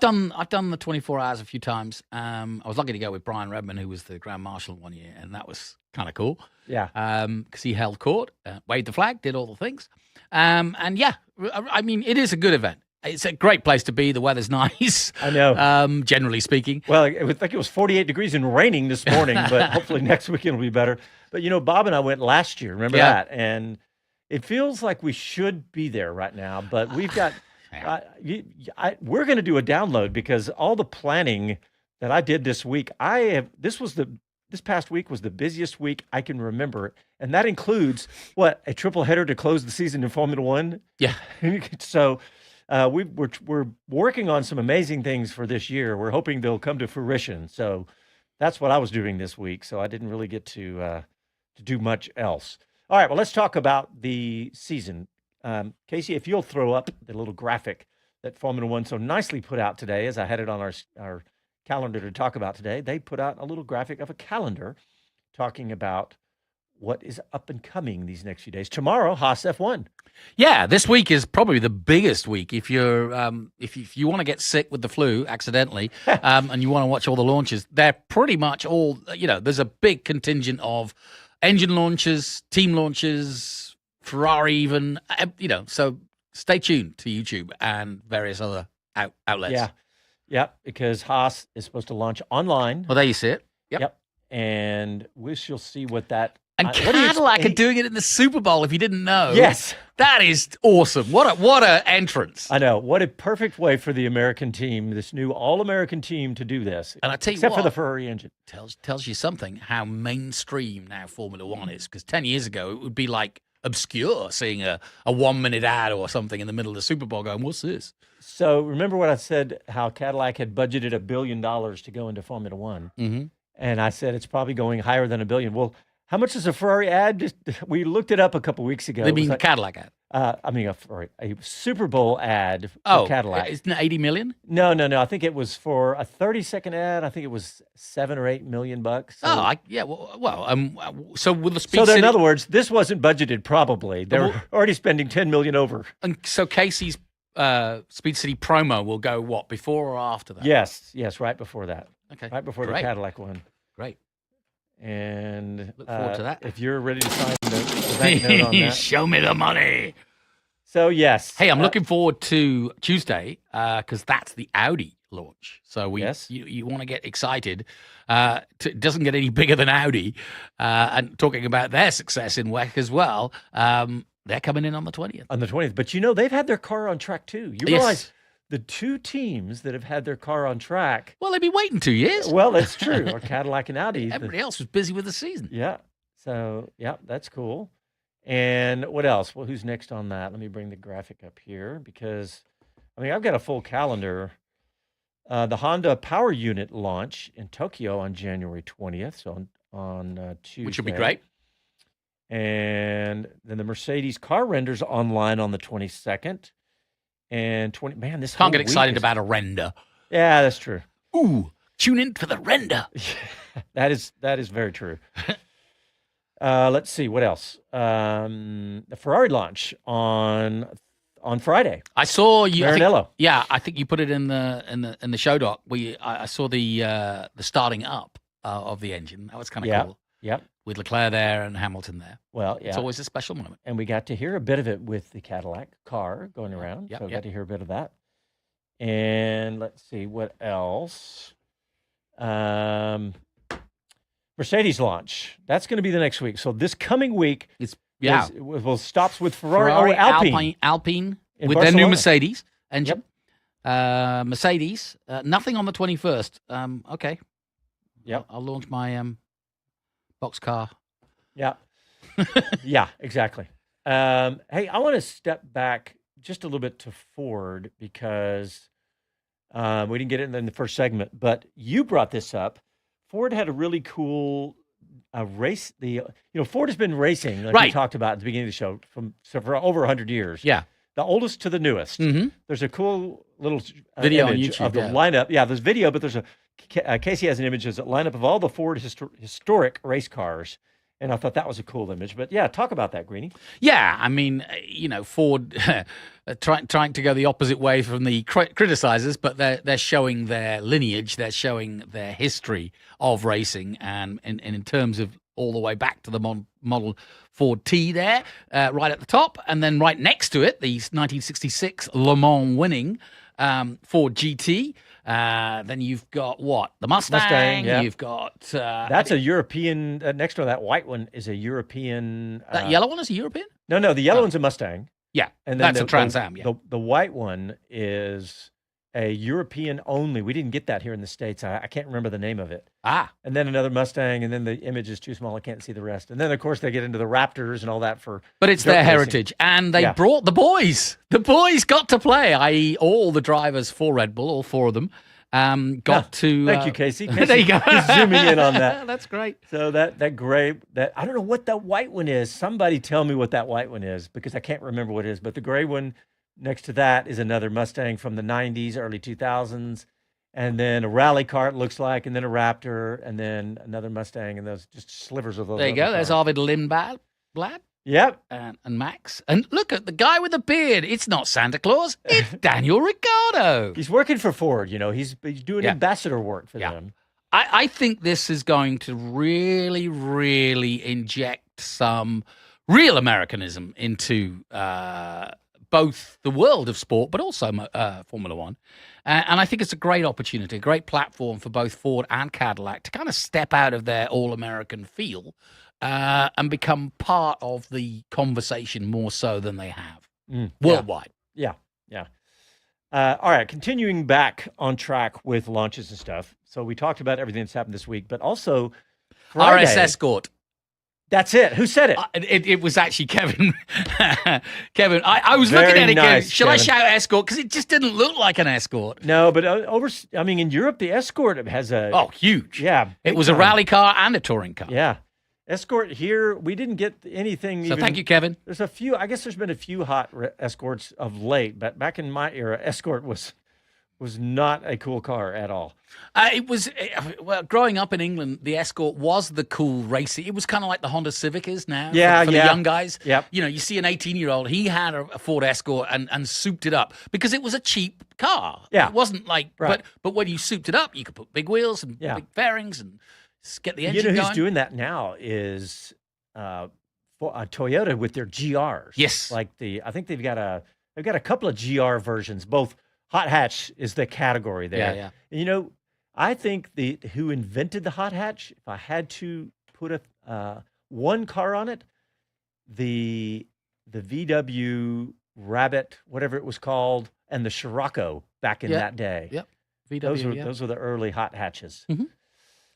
done the 24 hours a few times. I was lucky to go with Brian Redman, who was the Grand Marshal one year, and that was kind of cool. Yeah. Because he held court, waved the flag, did all the things. And yeah, I mean, it is a good event. It's a great place to be. The weather's nice. I know. Generally speaking. Well, I think it was 48 degrees and raining this morning, but hopefully next weekend will be better. But, you know, Bob and I went last year. Remember that? And it feels like we should be there right now, but we've got we're going to do a download because all the planning that I did this week, this past week was the busiest week I can remember. And that includes a triple header to close the season in Formula One. Yeah. So we're working on some amazing things for this year. We're hoping they'll come to fruition. So that's what I was doing this week. So I didn't really get to do much else. All right, well, let's talk about the season. Casey, if you'll throw up the little graphic that Formula One so nicely put out today, as I had it on our calendar to talk about today, they put out a little graphic of a calendar talking about what is up and coming these next few days. Tomorrow, Haas F1. Yeah, this week is probably the biggest week. If you're if you want to get sick with the flu accidentally, and you want to watch all the launches, they're pretty much all. There's a big contingent of engine launches, team launches, Ferrari even. So stay tuned to YouTube and various other outlets. Yeah, because Haas is supposed to launch online. Well, there you see it. Yep. And we shall see what that. And what do you Cadillac are doing it in the Super Bowl, if you didn't know. Yes. That is awesome. What a entrance. I know. What a perfect way for the American team, this new all-American team, to do this. And I tell you except what, for the Ferrari engine. Tells you something how mainstream now Formula One is. Because 10 years ago, it would be like obscure seeing a 1-minute ad or something in the middle of the Super Bowl going, what's this? So remember what I said, how Cadillac had budgeted $1 billion to go into Formula One. Mm-hmm. And I said it's probably going higher than $1 billion. Well, how much is a Ferrari ad? We looked it up a couple weeks ago. They mean the Cadillac ad? A Super Bowl ad for Cadillac. Isn't it 80 million? No. I think it was for a 30-second ad. I think it was $7 or $8 million. So with the Speed So City, in other words, this wasn't budgeted. Probably they were already spending $10 million over. And so Casey's Speed City promo will go what, before or after that? Yes, right before that. Okay, right before the Cadillac one. Great. And look forward to that. If you're ready to sign the bank note on that. Show me the money. So, yes. Hey, I'm looking forward to Tuesday because that's the Audi launch. So you want to get excited. It doesn't get any bigger than Audi. And talking about their success in WEC as well, they're coming in on the 20th. On the 20th. But, they've had their car on track, too. You realize the two teams that have had their car on track. Well, they've been waiting 2 years. Well, that's true. Or Cadillac and Audi. Everybody else was busy with the season. Yeah. So, yeah, that's cool. And what else? Well, who's next on that? Let me bring the graphic up here because, I've got a full calendar. The Honda Power Unit launch in Tokyo on January 20th, so on Tuesday. Which would be great. And then the Mercedes car renders online on the 22nd. And this Can't whole get week excited is- about a render. Yeah, that's true. Ooh, tune in for the render. That is very true. Let's see what else. The Ferrari launch on Friday. I saw you. Maranello. Yeah, I think you put it in the show doc. I saw the starting up of the engine. That was kind of cool. Yep. With Leclerc there and Hamilton there. Well, yeah. It's always a special moment. And we got to hear a bit of it with the Cadillac car going around. Yep, So yep. got to hear a bit of that. And let's see what else. Mercedes launch. That's going to be the next week. So this coming week, stops with Ferrari. Alpine In with their new Barcelona. Mercedes engine. Mercedes. Nothing on the 21st. Okay. Yep. I'll launch my boxcar. Yeah. Yeah, exactly. Hey, I want to step back just a little bit to Ford because we didn't get it in the first segment, but you brought this up. Ford had a really cool race. Ford has been racing, like we Right. talked about at the beginning of the show, for over 100 years. Yeah. The oldest to the newest. Mm-hmm. There's a cool little Video on image YouTube, of the yeah. lineup. Yeah, there's video, but there's Casey has an image as a lineup of all the Ford historic race cars. And I thought that was a cool image. But yeah, talk about that, Greenie. Yeah, Ford trying to go the opposite way from the criticizers, but they're showing their lineage, they're showing their history of racing, and in terms of all the way back to the model Ford T there, right at the top, and then right next to it, the 1966 Le Mans winning Ford GT. Then you've got what? The Mustang. Yeah. You've got That's a European. Next to that white one is a European. that yellow one is a European. No, the yellow one's a Mustang. Yeah, And then that's a Trans Am. Yeah. The white one is a European only. We didn't get that here in the States. I can't remember the name of it. And then another Mustang, and then the image is too small. I can't see the rest. And then, of course, they get into the Raptors and all that But it's dirt their racing. heritage. And they brought the boys. The boys got to play, i.e. all the drivers for Red Bull, all four of them, got to... Thank you, Casey. There you go. He's zooming in on that. That's great. So that gray, I don't know what that white one is. Somebody tell me what that white one is because I can't remember what it is. But the gray one next to that is another Mustang from the 90s, early 2000s. And then a rally car, it looks like, and then a Raptor, and then another Mustang, and those just slivers of those. There you other go. There's cars. Arvid Lindblad. Yep. And Max. And look at the guy with the beard. It's not Santa Claus. It's Daniel Ricciardo. He's working for Ford. He's doing ambassador work for them. I think this is going to really, really inject some real Americanism into both the world of sport, but also Formula One. And I think it's a great opportunity, a great platform for both Ford and Cadillac to kind of step out of their all-American feel and become part of the conversation more so than they have worldwide. Yeah. All right, continuing back on track with launches and stuff. So we talked about everything that's happened this week, but also Friday. RS Escort. That's it. Who said it? It was actually Kevin. Kevin, I was Very looking at it nice, going, should I Kevin. shout Escort? Because it just didn't look like an Escort. No, but in Europe, the Escort has a... Oh, huge. Yeah. It was a rally car and a touring car. Yeah. Escort here, we didn't get anything. So thank you, Kevin. There's a few, I guess there's been a few hot Escorts of late, but back in my era, Escort was not a cool car at all. It was, growing up in England, the Escort was the cool racing. It was kind of like the Honda Civic is now for the young guys. Yep. You see an 18-year-old, he had a Ford Escort and souped it up because it was a cheap car. Yeah. It wasn't like, Right. but when you souped it up, you could put big wheels and big fairings and get the engine You know who's going. doing that now is Toyota with their GRs. Yes. Like I think they've got a couple of GR versions. Both hot hatch is the category there. Yeah. And, I think who invented the hot hatch, if I had to put one car on it, the VW Rabbit, whatever it was called, and the Scirocco back in that day. Yep. VW, Those were the early hot hatches. Mhm.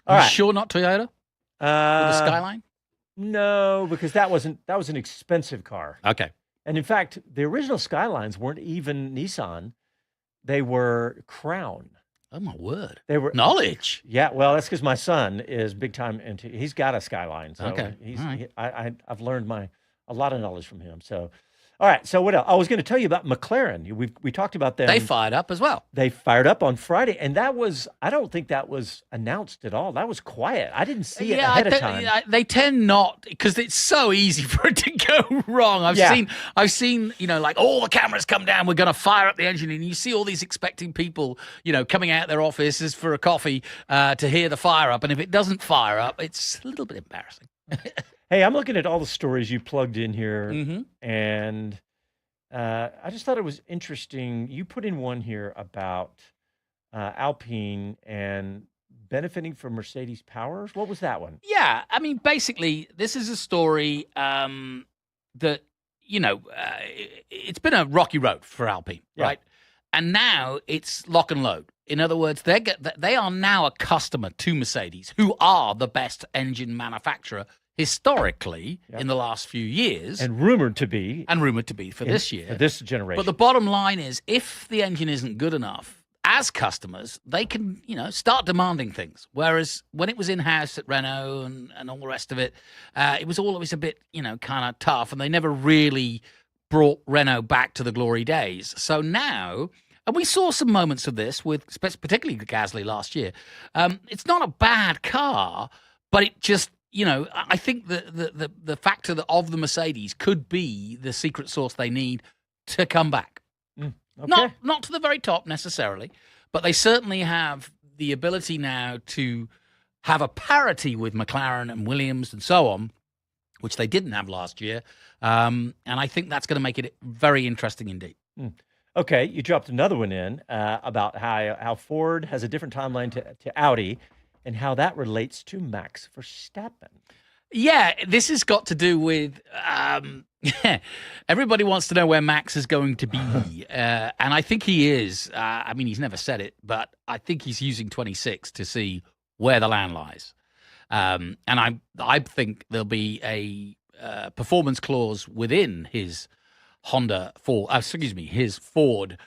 All You right. sure not Toyota with the Skyline? No, because that was an expensive car. Okay. And in fact, the original Skylines weren't even Nissan. They were Crown. Oh my word! They were Knowledge. Yeah, well, that's because my son is big time into. He's got a Skyline, so Okay. he's. All right. I've learned a lot of knowledge from him. So, all right. So what else? I was going to tell you about McLaren. We talked about them. They fired up as well. They fired up on Friday, and I don't think that was announced at all. That was quiet. I didn't see it ahead of time. They tend not, because it's so easy for it to go wrong. I've seen, like all the cameras come down, we're going to fire up the engine, and you see all these expecting people, coming out their offices for a coffee to hear the fire up, and if it doesn't fire up, it's a little bit embarrassing. Hey, I'm looking at all the stories you plugged in here, Mm-hmm. and I just thought it was interesting. You put in one here about Alpine and benefiting from Mercedes powers. What was that one? Yeah, I mean, basically, this is a story that, it's been a rocky road for Alpine, Yeah. right? And now it's lock and load. In other words, they are now a customer to Mercedes, who are the best engine manufacturer historically in the last few years. And rumored to be. For this year. For this generation. But the bottom line is, if the engine isn't good enough, as customers, they can, start demanding things. Whereas when it was in-house at Renault and all the rest of it, it was always a bit, kind of tough, and they never really brought Renault back to the glory days. So now, and we saw some moments of this with particularly Gasly last year, it's not a bad car, but it just, I think the factor of the Mercedes could be the secret sauce they need to come back. Okay. Not to the very top necessarily, but they certainly have the ability now to have a parity with McLaren and Williams and so on, which they didn't have last year. And I think that's going to make it very interesting indeed. Okay, you dropped another one in about how Ford has a different timeline to Audi and how that relates to Max Verstappen. Yeah, this has got to do with everybody wants to know where Max is going to be. And I think he is. I mean, he's never said it, but I think he's using 26 to see where the land lies. And I think there'll be a performance clause within his his Ford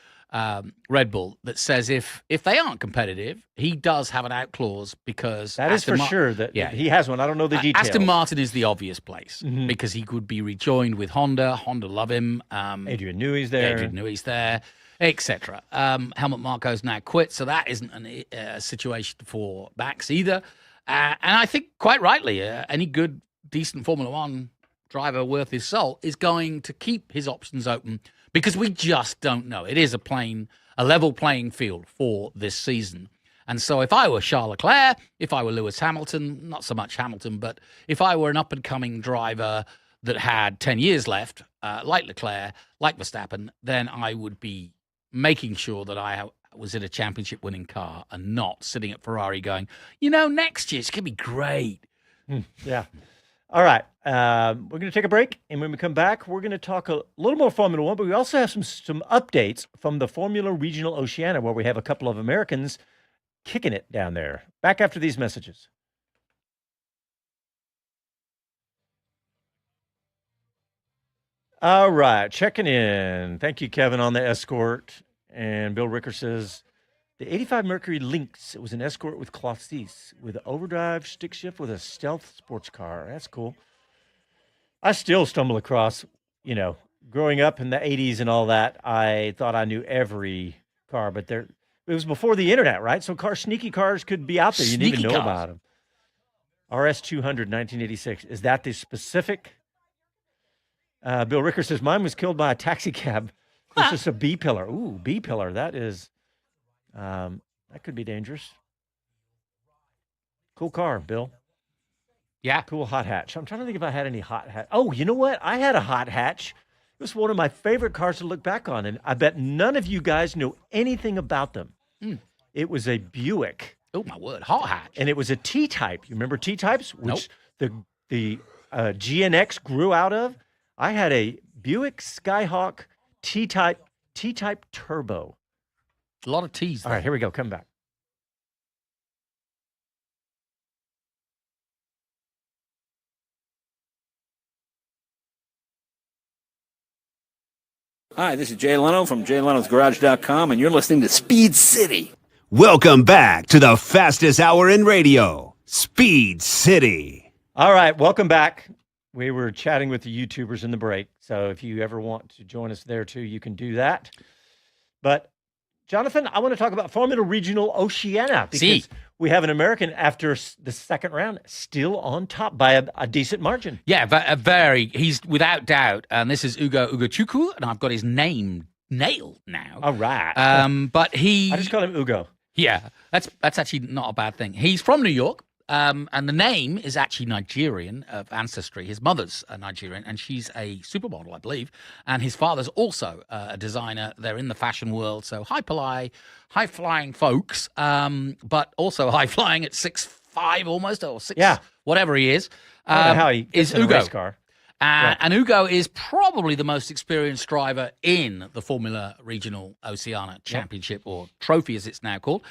Red Bull that says if they aren't competitive, he does have an out clause, because That is for sure that he has one. I don't know the details. Aston Martin is the obvious place because he could be rejoined with Honda. Honda love him. Adrian Newey's there. Etc. Helmut Marko's now quit, so that isn't a situation for Max either. And I think quite rightly, any good, decent Formula One driver worth his salt is going to keep his options open, because we just don't know. It is a level playing field for this season. And so if I were Charles Leclerc, if I were Lewis Hamilton, not so much Hamilton, but if I were an up-and-coming driver that had 10 years left, like Leclerc, like Verstappen, then I would be making sure that I was in a championship-winning car and not sitting at Ferrari going, next year it's going to be great. Yeah. All right. We're going to take a break, and when we come back, we're going to talk a little more Formula One, but we also have some updates from the Formula Regional Oceania, where we have a couple of Americans kicking it down there. Back after these messages. All right, checking in. Thank you, Kevin, on the Escort. And Bill Ricker says, the 85 Mercury Lynx, it was an Escort with cloth seats, with overdrive, stick shift, with a stealth sports car. That's cool. I still stumble across, growing up in the 80s and all that, I thought I knew every car, but it was before the internet, right? So sneaky cars could be out there. You didn't even know about them. RS200, 1986. Is that the specific? Bill Ricker says, mine was killed by a taxi cab. It's just a B-pillar. Ooh, B-pillar. That is, that could be dangerous. Cool car, Bill. Yeah. Cool hot hatch. I'm trying to think if I had any hot hatch. Oh, you know what? I had a hot hatch. It was one of my favorite cars to look back on, and I bet none of you guys know anything about them. It was a Buick. Oh, my word. Hot hatch. And it was a T-type. You remember T-types? Which the GNX grew out of? I had a Buick Skyhawk T-type T-Type Turbo. A lot of T's. All right, here we go. Come back. Hi, this is Jay Leno from JayLenosGarage.com, and you're listening to Speed City. Welcome back to the fastest hour in radio, Speed City. All right, welcome back. We were chatting with the YouTubers in the break, so if you ever want to join us there too, you can do that. But Jonathan, I want to talk about Formula Regional Oceania because we have an American after the second round still on top by a decent margin. Yeah, he's without doubt, and this is Ugo Ugochukwu, and I've got his name nailed now. All right. But I just call him Ugo. Yeah, that's actually not a bad thing. He's from New York. And the name is actually Nigerian of ancestry. His mother's a Nigerian, and she's a supermodel, I believe. And his father's also a designer. They're in the fashion world, so high-flying folks, but also high-flying at 6'5" almost, or 6, whatever he is. I don't know how he gets is in a Ugo. race car. And Ugo is probably the most experienced driver in the Formula Regional Oceania Championship, or Trophy as it's now called,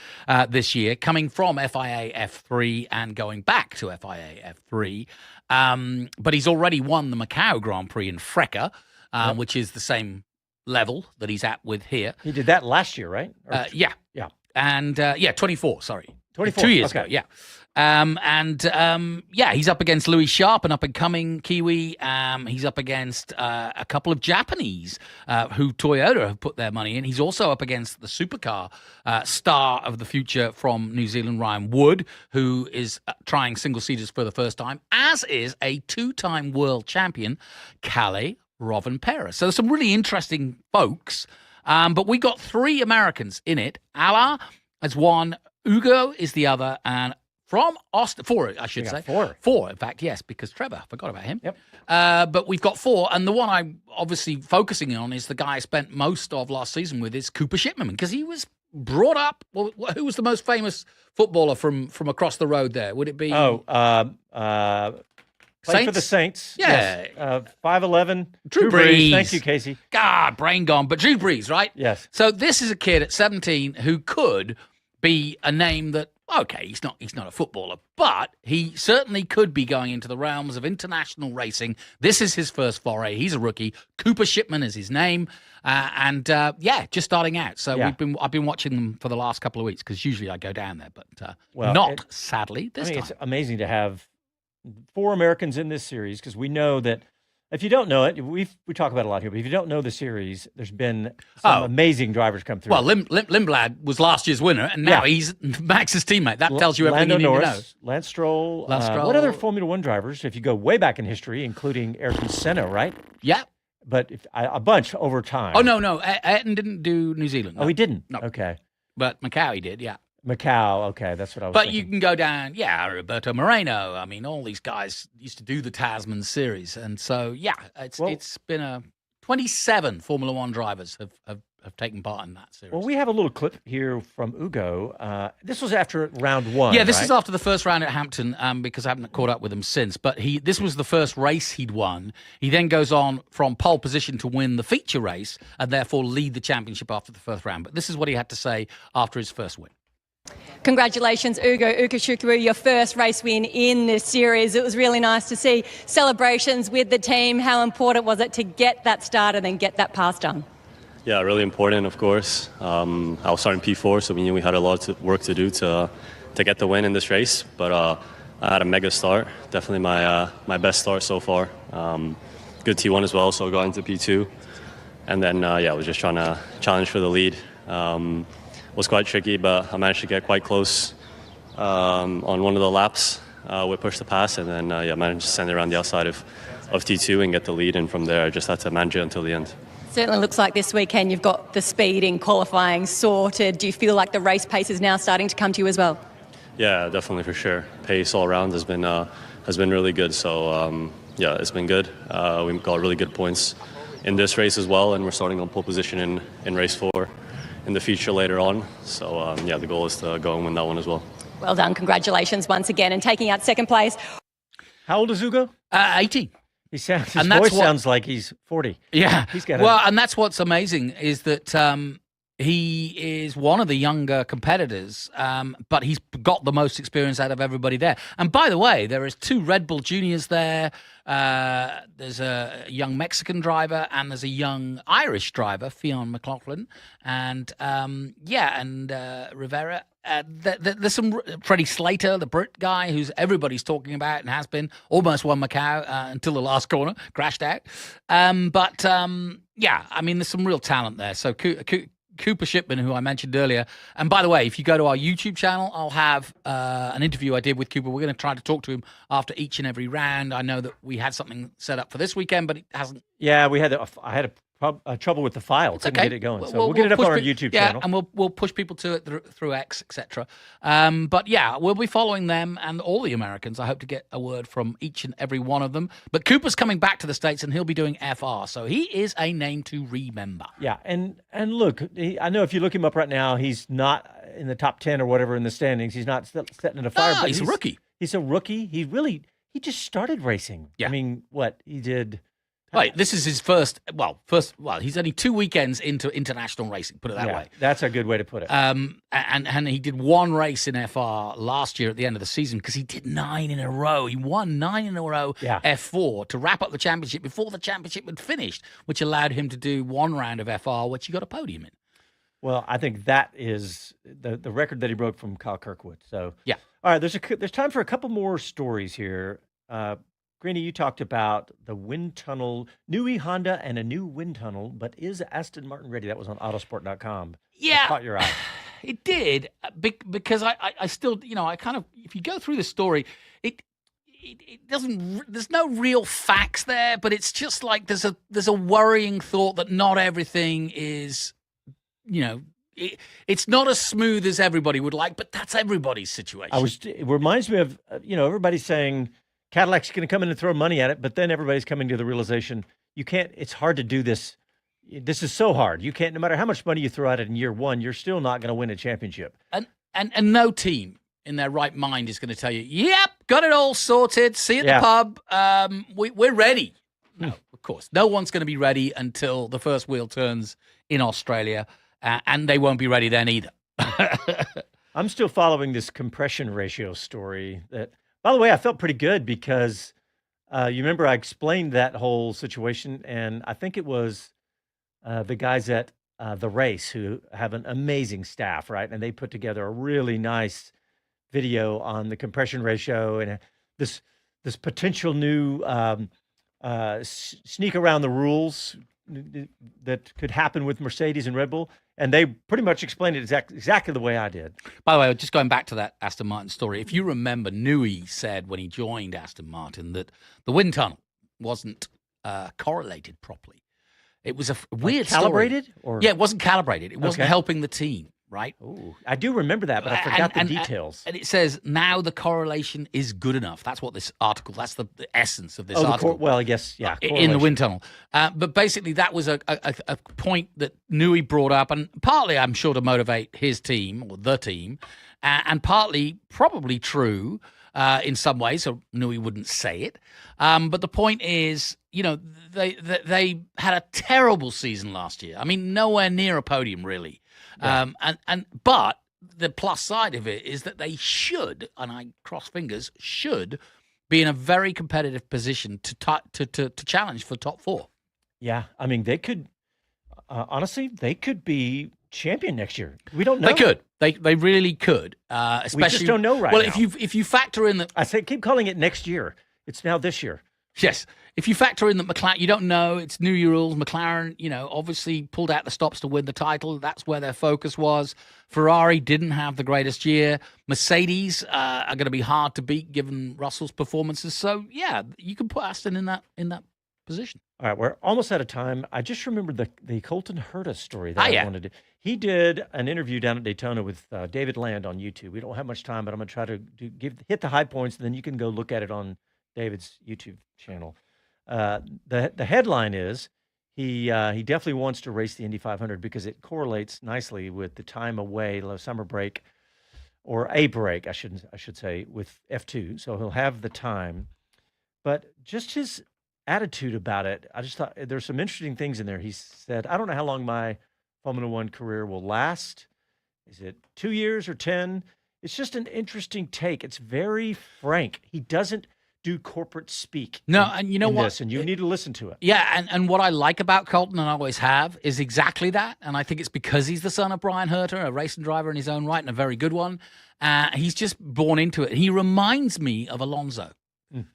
this year, coming from FIA F3 and going back to FIA F3. But he's already won the Macau Grand Prix in Freca, which is the same level that he's at with here. He did that last year, right? Yeah. And 24, sorry. 24. 2 years ago, yeah. He's up against Louis Sharp, an up-and-coming Kiwi. He's up against a couple of Japanese who Toyota have put their money in. He's also up against the supercar star of the future from New Zealand, Ryan Wood, who is trying single-seaters for the first time, as is a two-time world champion, Kalle Rovanperä. So there's some really interesting folks. But we got 3 Americans in it. Ala has one, Ugo is the other, and from Austin, 4, I should say. 4, in fact, yes, because Trevor, I forgot about him. Yep. But we've got 4, and the one I'm obviously focusing on is the guy I spent most of last season with is Cooper Shipman, because he was brought up. Well, who was the most famous footballer from across the road there? Would it be? Played for the Saints. Yeah. Yes. 5'11". Drew Brees. Thank you, Casey. God, brain gone. But Drew Brees, right? Yes. So this is a kid at 17 who could be a name that, okay, he's not a footballer, but he certainly could be going into the realms of international racing. This is his first foray. He's a rookie. Cooper Shipman is his name. Just starting out. So I've been watching them for the last couple of weeks because usually I go down there, but sadly this time. It's amazing to have 4 Americans in this series because we know that if you don't know it, we talk about it a lot here, but if you don't know the series, there's been some amazing drivers come through. Well, Lindblad was last year's winner, and now he's Max's teammate. That tells you everything Lando you need Norris, to know. Lance Stroll. What other Formula One drivers, if you go way back in history, including Ayrton Senna, right? Yeah. But a bunch over time. Oh, no. Ayrton didn't do New Zealand. No. Oh, he didn't? No. Okay. But Macau he did, yeah. Macau, okay, that's what I was But thinking. you can go down, Roberto Moreno. I mean, all these guys used to do the Tasman series. And so, it's been 27 Formula One drivers have taken part in that series. Well, we have a little clip here from Ugo. This was after round 1, Yeah, this right? is after the first round at Hampton because I haven't caught up with him since. But this was the first race he'd won. He then goes on from pole position to win the feature race and therefore lead the championship after the first round. But this is what he had to say after his first win. Congratulations, Ugo Ugochukwu, your first race win in this series. It was really nice to see celebrations with the team. How important was it to get that started and get that pass done? Yeah, really important, of course. I was starting P4, so we knew we had a lot of work to do to get the win in this race. But I had a mega start, definitely my best start so far. Good T1 as well, so got into P2. And then, I was just trying to challenge for the lead. Was quite tricky, but I managed to get quite close on one of the laps. We pushed the pass, and then managed to send it around the outside of T2 and get the lead. And from there, I just had to manage it until the end. Certainly looks like this weekend you've got the speed in qualifying sorted. Do you feel like the race pace is now starting to come to you as well? Yeah, definitely, for sure. Pace all around has been really good. So it's been good. We got really good points in this race as well, and we're starting on pole position in race 4. In the future later on. So, the goal is to go and win that one as well. Well done. Congratulations once again and taking out second place. How old is Ugo? 18. His And that's voice what- sounds like he's 40. Yeah. He's got Well, and that's what's amazing is that he is one of the younger competitors, but he's got the most experience out of everybody there. And by the way, there is 2 Red Bull juniors there. There's a young Mexican driver and there's a young Irish driver, Fionn McLaughlin, and Rivera. There's some Freddie Slater, the Brit guy, who's everybody's talking about and has been, almost won Macau until the last corner, crashed out. I mean, there's some real talent there. So Cooper Shipman, who I mentioned earlier. And by the way, if you go to our YouTube channel, I'll have an interview I did with Cooper. We're going to try to talk to him after each and every round. I know that we had something set up for this weekend, but it hasn't. Yeah, I had trouble with the file. Couldn't get it going. So we'll get it up on our YouTube channel. And we'll push people to it through X, etc. But yeah, we'll be following them and all the Americans. I hope to get a word from each and every one of them. But Cooper's coming back to the States and he'll be doing FR. So he is a name to remember. Yeah, and look, I know if you look him up right now, he's not in the top 10 or whatever in the standings. He's not setting a fire. No, but he's a rookie. He's a rookie. He just started racing. Yeah. I mean, what he did. Right, this is his first. He's only 2 weekends into international racing. Put it that way. That's a good way to put it. And he did 1 race in FR last year at the end of the season because he did 9 in a row. He won 9 in a row F4 to wrap up the championship before the championship had finished, which allowed him to do 1 round of FR, which he got a podium in. Well, I think that is the record that he broke from Kyle Kirkwood. So yeah. All right, there's time for a couple more stories here. Greeny, you talked about the wind tunnel, Newey Honda and a new wind tunnel, but is Aston Martin ready? That was on autosport.com. Yeah. That caught your eye. It did, because I still, I kind of, if you go through the story, it doesn't, there's no real facts there, but it's just like there's a worrying thought that not everything is, it's not as smooth as everybody would like, but that's everybody's situation. It reminds me of, everybody's saying, Cadillac's going to come in and throw money at it, but then everybody's coming to the realization it's hard to do this. This is so hard. You can't, no matter how much money you throw at it in year 1, you're still not going to win a championship. And no team in their right mind is going to tell you, yep, got it all sorted. See you at the pub. We're ready. No, of course. No one's going to be ready until the first wheel turns in Australia, and they won't be ready then either. I'm still following this compression ratio story that, by the way, I felt pretty good because you remember I explained that whole situation, and I think it was the guys at The Race who have an amazing staff, right? And they put together a really nice video on the compression ratio and this potential new sneak around the rules that could happen with Mercedes and Red Bull. And they pretty much explained it exactly the way I did. By the way, just going back to that Aston Martin story, if you remember, Newey said when he joined Aston Martin that the wind tunnel wasn't correlated properly. It was a weird calibrated? Story. Yeah, it wasn't calibrated. It wasn't helping the team, right? Ooh, I do remember that, but I forgot the details. And it says now the correlation is good enough. That's what this article, that's the essence of this article. Well, I guess, yeah. In the wind tunnel. But basically that was a point that Newey brought up, and partly I'm sure to motivate his team or the team, and partly probably true in some ways, so Newey wouldn't say it. But the point is, they had a terrible season last year. I mean, nowhere near a podium, really. Yeah. But the plus side of it is that they should, and I cross fingers, should be in a very competitive position to challenge for top 4. Yeah, I mean, they could, honestly, they could be champion next year. We don't know. They could. They really could. Especially, we just don't know right now. Well, if you factor in that, I say keep calling it next year. It's now this year. Yes. If you factor in that McLaren, you don't know, it's New Year rules. McLaren, obviously pulled out the stops to win the title. That's where their focus was. Ferrari didn't have the greatest year. Mercedes are going to be hard to beat given Russell's performances. So, yeah, you can put Aston in that position. All right, we're almost out of time. I just remembered the Colton Herta story that I wanted to. He did an interview down at Daytona with David Land on YouTube. We don't have much time, but I'm going to try to hit the high points, and then you can go look at it on David's YouTube channel. The headline is he definitely wants to race the Indy 500 because it correlates nicely with the time away, the summer break, or a break, I should say, with F2. So he'll have the time, but just his attitude about it. I just thought there's some interesting things in there. He said, I don't know how long my Formula One career will last. Is it 2 years or 10? It's just an interesting take. It's very frank. He doesn't do corporate speak. No, and you know what? And you need to listen to it. Yeah, and what I like about Colton, and I always have, is exactly that. And I think it's because he's the son of Brian Herter, a racing driver in his own right, and a very good one. He's just born into it. He reminds me of Alonso.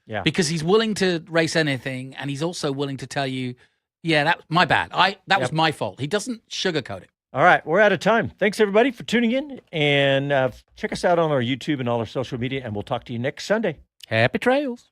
Yeah. Because he's willing to race anything, and he's also willing to tell you, yeah, that's my bad. That was my fault. He doesn't sugarcoat it. All right, we're out of time. Thanks, everybody, for tuning in. And check us out on our YouTube and all our social media, and we'll talk to you next Sunday. Happy trails.